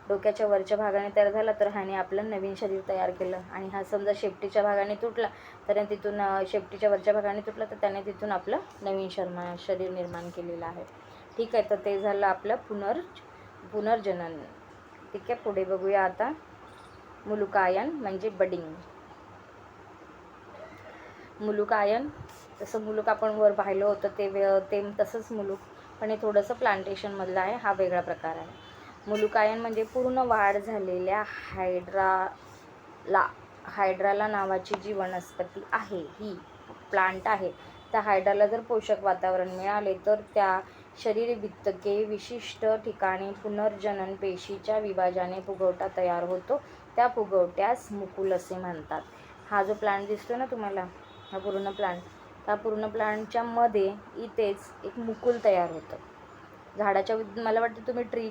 डोक्याच्या वरच्या भागाने तयार झाला, तर ह्याने आपलं नवीन शरीर तयार केलं. आणि हा समजा शेपटीच्या भागाने तुटला, तर तिथून शेपटीच्या वरच्या भागाने तुटला, तर त्याने तिथून आपलं नवीन शरीर निर्माण केलेलं आहे. ठीक आहे. तर ते झालं आपलं पुनर्जनन. ठीक आहे. पुढे बघूया आता मुलुकायन म्हणजे बडिंग. मुलुकायन, तसं मुलूक आपण वर पाहिलं होतं ते तसंच मुलूक, पण हे थोडंसं प्लांटेशनमधलं आहे. हा वेगळा प्रकार आहे. मुलुकायन म्हणजे पूर्ण वाढ झालेल्या हायड्राला नावाची जी वनस्पती आहे, ही प्लांट आहे, त्या हायड्राला जर पोषक वातावरण मिळाले, तर त्या शरीरभित्तके विशिष्ट ठिकाणी पुनर्जनन पेशीच्या विभाजाने फुगवटा तयार होतो. त्या फुगवट्यास मुकुल असे म्हणतात. हा जो प्लांट दिसतो ना तुम्हाला, हा पूर्ण प्लांट, त्या पूर्ण प्लांटच्या मध्ये इथेच एक मुकुल तयार होतं. झाडाच्या, मला वाटतं तुम्ही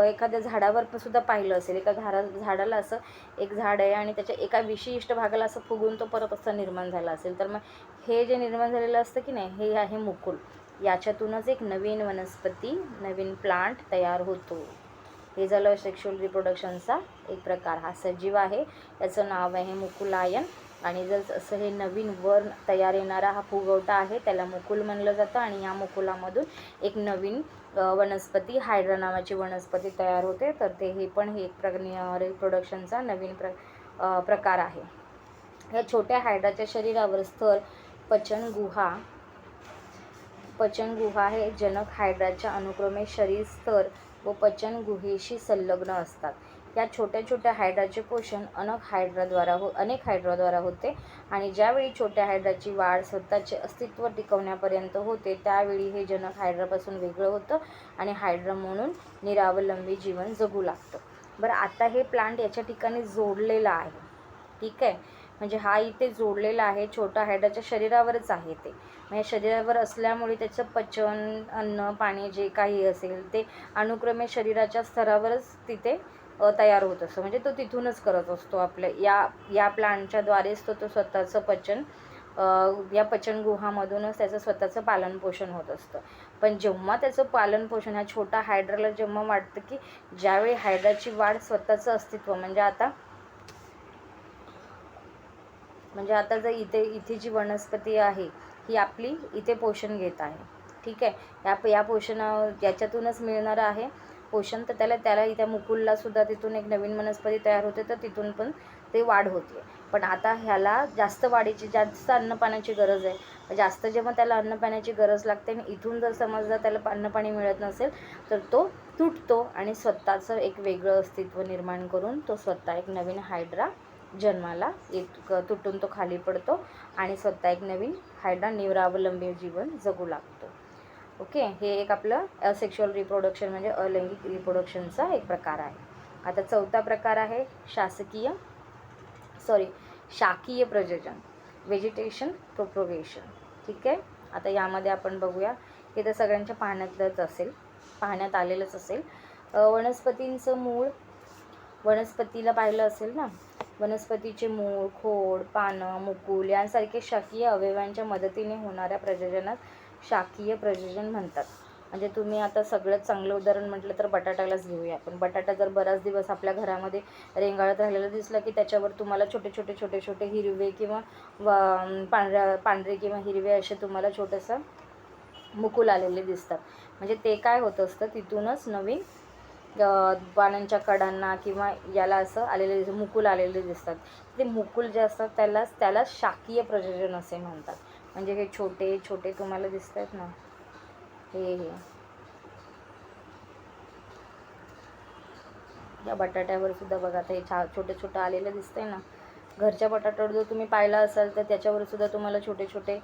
एखाद्या झाडावर सुद्धा पाहिलं असेल. एका झाडाला असं एक झाड आहे आणि त्याच्या एका विशिष्ट भागाला असं फुगून तो परत असा निर्माण झाला असेल, तर मग हे जे निर्माण झालेलं असतं की नाही, हे आहे मुकुल. याच्यातूनच एक नवीन वनस्पती, नवीन प्लांट तयार होतो. हे झालं सेक्शुअल रिप्रोडक्शनचा एक प्रकार. हा सजीव आहे, याचं नाव आहे मुकुलायन. आणि जर असं हे नवीन वर तयार येणारा हा फुगवटा आहे, त्याला मुकुल म्हणलं जातं. आणि या मुकुलामधून एक नवीन वनस्पती, हायड्रा नावाची वनस्पती तयार होते. तर हे पण एक रिप्रोडक्शनचा नवीन प्रकार आहे. या छोट्या हायड्राच्या शरीरावर स्तर पचनगुहा हे जनक हायड्राच्या अनुक्रमे शरीर स्तर व पचनगुहेशी संलग्न असतात. या छोट्या छोट्या हायड्राचे पोषण अनेक हायड्राद्वारा होते. आणि ज्यावेळी छोट्या हायड्राची वाढ स्वतःचे अस्तित्व टिकवण्यापर्यंत होते, त्यावेळी हे जनक हायड्रापासून वेगळं होतं आणि हायड्रा म्हणून निरावलंबी जीवन जगू लागतं. बरं, आता हे प्लांट याच्या ठिकाणी जोडलेलं आहे. ठीक आहे. म्हणजे हा इथे जोडलेला आहे, छोटा हायड्राच्या शरीरावरच आहे ते. म्हणजे शरीरावर असल्यामुळे त्याचं पचन, अन्न, पाणी जे काही असेल ते अनुक्रमे शरीराच्या स्तरावरच तिथे तयार होत असतो. म्हणजे तो तिथूनच करत असतो. आपल्या या प्लांटच्या द्वारेच तो स्वतःचं पचन, या पचनगुहामधूनच त्याचं स्वतःचं पालनपोषण होत असतं. पण जेव्हा त्याचं पालनपोषण ह्या छोटा हायड्राला जेव्हा वाटतं की ज्यावेळी हायड्राची वाढ, स्वतःचं अस्तित्व, म्हणजे आता जर इथे जी वनस्पती आहे ही आपली इथे पोषण घेत आहे. ठीक आहे. या याच्यातूनच मिळणारं आहे पोषण. तर त्याला इथे मुकुलला सुद्धा तिथून एक नवीन वनस्पती तयार होते, तर तिथून पण ते वाढ होते. पण आता ह्याला जास्त अन्नपाण्याची गरज आहे. जास्त जेव्हा त्याला अन्नपाण्याची गरज लागते आणि इथून जर समजा त्याला अन्नपाणी मिळत नसेल, तर तो तुटतो आणि स्वतःचं एक वेगळं अस्तित्व निर्माण करून तो स्वतः एक नवीन हायड्रा जन्माला तुटून तो खाली पडतो आणि स्वतः एक नवीन हायड्रा निरावलंबी जीवन जगू लागतो. ओके. हे एक आपलं असेक्शुअल रिप्रोडक्शन म्हणजे अलैंगिक रिप्रोडक्शनचा एक प्रकार आहे. आता चौथा प्रकार आहे शाकीय प्रजनन, व्हेजिटेशन प्रोपगेशन. ठीक आहे. आता यामध्ये आपण बघूया, हे तर सगळ्यांच्या पाहण्यात आलेलंच असेल. वनस्पतींचं मूळ, वनस्पतीला पाहिलं असेल ना, वनस्पतीचे मूळ, खोड, पानं, मुकूल यांसारखे शाकीय अवयवांच्या मदतीने होणाऱ्या प्रजननात शाकीय प्रजनन म्हणतात. म्हणजे तुम्ही आता सगळ्यात चांगलं उदाहरण म्हटलं तर बटाट्यालाच घेऊया आपण. बटाटा जर बराच दिवस आपल्या घरामध्ये रेंगाळत राहिलेला दिसला की त्याच्यावर तुम्हाला छोटे छोटे हिरवे किंवा पांढरे किंवा हिरवे असे तुम्हाला छोटंसं मुकुल आलेले दिसतात. म्हणजे ते काय होतं असतं, तिथूनच नवीन पानांच्या कडांना किंवा याला असं आलेले मुकुल आलेले दिसतात. ते मुकुल जे असतात त्याला शाकीय प्रजनन असे म्हणतात. म्हणजे हे छोटे छोटे तुम्हाला दिसत आहेत ना, हे या बटाट्यावर सुद्धा बघा, ते छोटे आलेलं दिसतंय ना. घरच्या बटाट्यावर जर तुम्ही पाहिला असाल तर त्याच्यावर सुद्धा तुम्हाला छोटे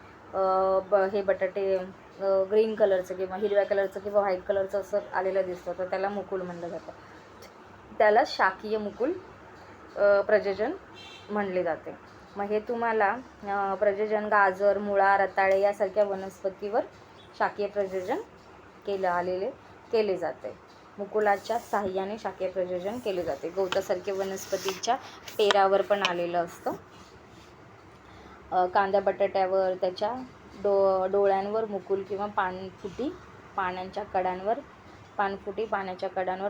हे बटाटे ग्रीन कलरचं किंवा हिरव्या कलरचं किंवा व्हाईट कलरचं असं आलेलं दिसतं, तर त्याला मुकुल म्हणलं जातं. त्याला शाकीय मुकुल प्रजनन म्हणले जाते. मग हे तुम्हाला प्रजनन गाजर, मुळा, रताळे यासारख्या वनस्पतीवर शाकीय प्रजनन केले जाते. मुकुलाच्या साहाय्याने शाकीय प्रजनन केले जाते. गवतासारखे वनस्पतीच्या पेरावर पण आलेलं असतं. कांदा बटाट्यावर त्याच्या डोळ्यांवर मुकुल किंवा पानाच्या कडांवर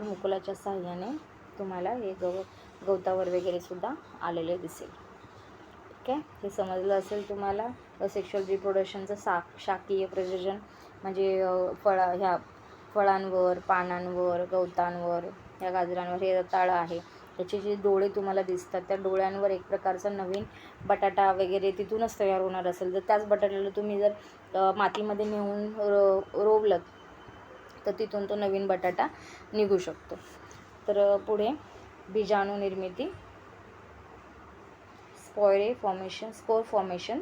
मुकुलाच्या साहाय्याने तुम्हाला हे गवतावर वगैरे सुद्धा आलेले दिसेल. ठीक आहे, हे समजलं असेल तुम्हाला. असेक्शुअल रिप्रोडक्शनचं शाकीय प्रजनन म्हणजे फळांवर, पानांवर, गवतांवर, या गाजरांवर हे रताळं आहे, त्याचे जे डोळे तुम्हाला दिसतात त्या डोळ्यांवर एक प्रकारचा नवीन बटाटा वगैरे तिथूनच तयार होणार असेल. जर त्याच बटाट्याला तुम्ही जर मातीमध्ये नेऊन रोवलं तर तिथून तो नवीन बटाटा निघू शकतो. तर पुढे बीजाणू निर्मिती, स्पोर फॉर्मेशन.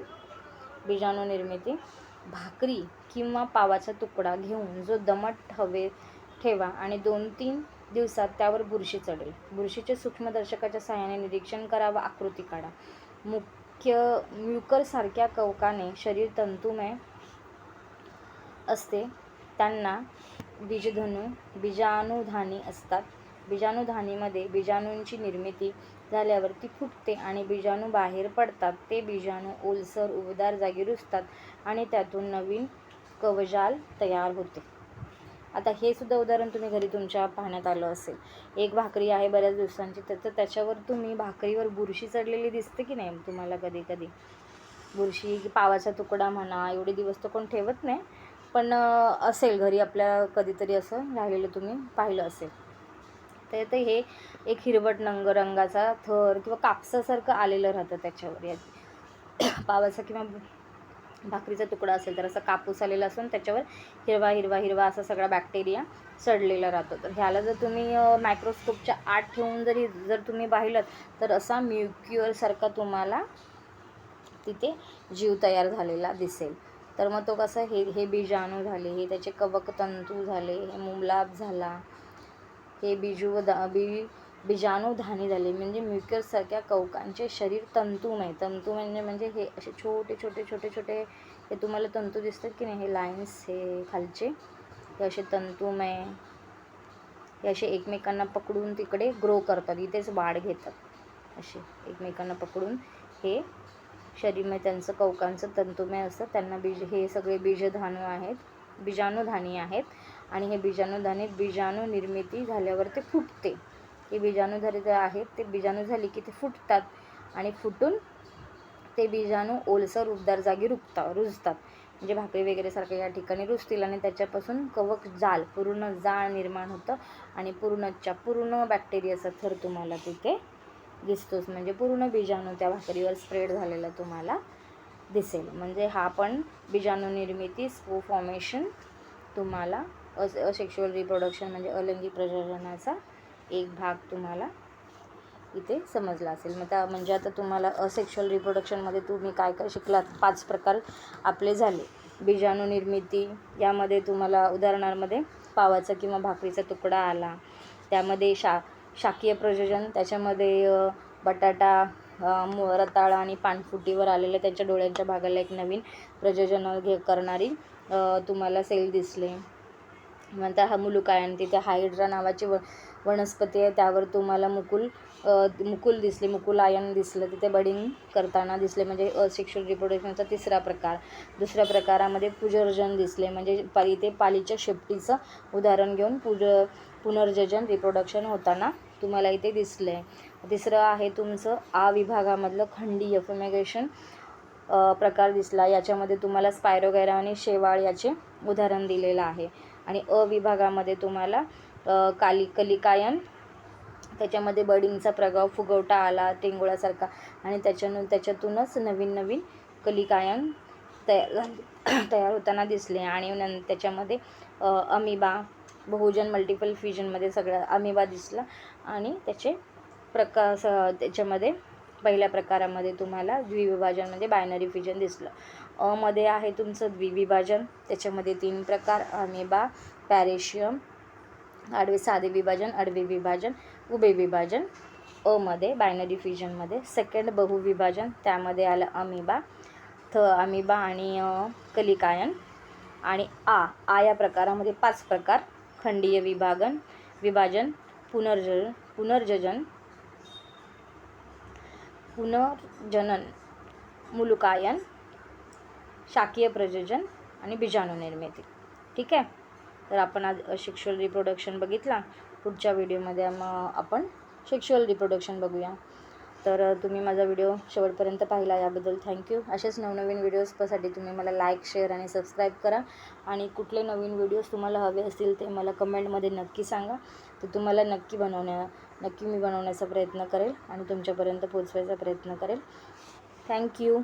बीजाणू निर्मिती. भाकरी किंवा पावाचा तुकडा घेऊन जो दमट हवेत ठेवा आणि 2-3 दिवसात त्यावर बुरशी चढेल. बुरशीचे सूक्ष्मदर्शकाच्या साहाय्याने निरीक्षण करा व आकृती काढा. म्युकरसारख्या कवकाने शरीर तंतुमय असते, त्यांना बीजाणुधानी असतात. बीजाणुधानीमध्ये बीजाणूंची निर्मिती झाल्यावर ती फुटते आणि बीजाणू बाहेर पडतात. ते बीजाणू ओलसर उबदार जागी रुजतात आणि त्यातून नवीन कवचाल तयार होते. आता हे सुद्धा उदाहरण तुम्ही घरी तुमच्या पाहण्यात आलं असेल. एक भाकरी आहे बऱ्याच दिवसांची, तर त्याच्यावर तुम्ही भाकरीवर बुरशी चढलेली दिसते की नाही तुम्हाला कधी कधी. बुरशी की पावाचा तुकडा म्हणा, एवढे दिवस तर कोण ठेवत नाही, पण असेल घरी आपल्या कधीतरी असं राहिलेलं तुम्ही पाहिलं असेल. तर हे एक हिरवट रंगाचा थर किंवा कापसासारखं आलेलं राहतं त्याच्यावर. या पावाचा किंवा भाकरीचा तुकडा असेल तर असा कापूस आलेला असून त्याच्यावर हिरवा असा सगळा बॅक्टेरिया चढलेला राहतो. तर ह्याला जर तुम्ही मायक्रोस्कोपच्या आत ठेवून जर तुम्ही पाहिलं तर असा म्युक्युअरसारखा तुम्हाला तिथे जीव तयार झालेला दिसेल. तर मग तो कसं, हे बीजाणू झाले, हे त्याचे कवकतंतू झाले, हे मुलाब झाला, हे बीजाणुधानी झाले. म्हणजे म्युकससारख्या कवकांचे शरीर तंतुमय म्हणजे हे असे छोटे हे तुम्हाला तंतू दिसतात की नाही, हे लाईन्स, हे खालचे हे असे तंतुमय, हे असे एकमेकांना पकडून तिकडे ग्रो करतात, इथेच वाढ घेतात. असे एकमेकांना पकडून हे शरीरमय त्यांचं कवकांचं तंतुमय असतं. त्यांना हे सगळे बीजाणुधानी आहेत. आणि हे बीजाणू निर्मिती झाल्यावर ते फुटते. हे बीजाणुधारी आहेत, ते बीजाणू झाली की ते फुटतात आणि फुटून ते बीजाणू ओलसर उबदार जागी रुजतात. म्हणजे भाकरी वगैरे सारख्या या ठिकाणी रुजतील आणि त्याच्यापासून पूर्ण जाळ निर्माण होतं आणि पूर्ण बॅक्टेरियाचा थर तुम्हाला तिथे दिसतोच. म्हणजे पूर्ण बीजाणू त्या भाकरीवर स्प्रेड झालेला तुम्हाला दिसेल. म्हणजे हा पण बीजाणू निर्मिती, स्पोर फॉर्मेशन तुम्हाला असेक्शुअल रिप्रोडक्शन म्हणजे अलिंगी प्रजननाचा एक भाग तुम्हाला इथे समजला असेल. म्हणजे आता तुम्हाला असेक्शुअल रिप्रोडक्शनमध्ये तुम्ही काय काय शिकलात, 5 प्रकार आपले झाले. बीजाणू निर्मिती यामध्ये तुम्हाला उदाहरणांमध्ये पावाचा किंवा भाकरीचा तुकडा आला, त्यामध्ये शाकीय प्रजनन, त्याच्यामध्ये बटाटा रताळ आणि पानफुटीवर आलेल्या त्याच्या डोळ्यांच्या भागाला एक नवीन प्रजोजन करणारी तुम्हाला सेल दिसले. नंतर हा मुलुकायन, तिथे हायड्रा नावाची वनस्पती आहे, त्यावर तुम्हाला मुकुल दिसले, मुकुलायन दिसलं, तिथे बडिंग करताना दिसले, म्हणजे असेक्शुअल रिप्रोडक्शनचा तिसरा प्रकार. दुसऱ्या प्रकारामध्ये पुनर्जन दिसले, म्हणजे इथे पालीच्या शेपटीचं उदाहरण घेऊन पुनर्जन रिप्रोडक्शन होताना तुम्हाला इथे दिसले. तिसरं आहे तुमचं आ विभागामधलं खंडीय फ्युमिगेशन प्रकार दिसला. याच्यामध्ये तुम्हाला स्पायरोगैरा आणि शेवाळ याचे उदाहरण दिलेलं आहे. आणि अ विभागामध्ये तुम्हाला कलिकायन, त्याच्यामध्ये बडिंगचा प्रभाव, फुगवटा आला टेंगुळासारखा, आणि त्याच्यातूनच नवीन कलिकायन तयार होताना दिसले. आणि त्याच्यामध्ये अमिबा, बहुजन मल्टिपल फ्युजनमध्ये सगळा अमिबा दिसला. आणि त्याच्यामध्ये पहिल्या प्रकारामध्ये तुम्हाला द्विविभाजन म्हणजे बायनरी फ्युजन दिसलं. मध्ये आहे तुमचं द्विविभाजन, त्याच्यामध्ये 3 प्रकार: अमिबा, पॅरेशियम, साधे विभाजन, आडवे विभाजन, उभे विभाजन. मध्ये बायनरी फ्युजनमध्ये सेकंड बहुविभाजन, त्यामध्ये आलं अमिबा आणि कलिकायन. आणि आ या प्रकारामध्ये 5 प्रकार: खंडीय विभाजन, पुनर्जनन, मुलुकायन, शाकीय प्रजोजन आणि बीजाणू निर्मिती. ठीक आहे, तर आपण आज सेक्शुअल रिप्रोडक्शन बघितला. पुढच्या व्हिडिओमध्ये आपण सेक्शुअल रिप्रोडक्शन बघूया. तर तुम्ही माझा व्हिडिओ शेवटपर्यंत पाहिला याबद्दल थँक्यू. असेच नवनवीन व्हिडिओजसाठी तुम्ही मला लाईक, शेअर आणि सबस्क्राईब करा. आणि कुठले नवीन व्हिडिओज तुम्हाला हवे असतील ते मला कमेंटमध्ये नक्की सांगा. तर तुम्हाला नक्की मी बनवण्याचा प्रयत्न करेल आणि तुमच्यापर्यंत पोहोचवायचा प्रयत्न करेल. थँक्यू.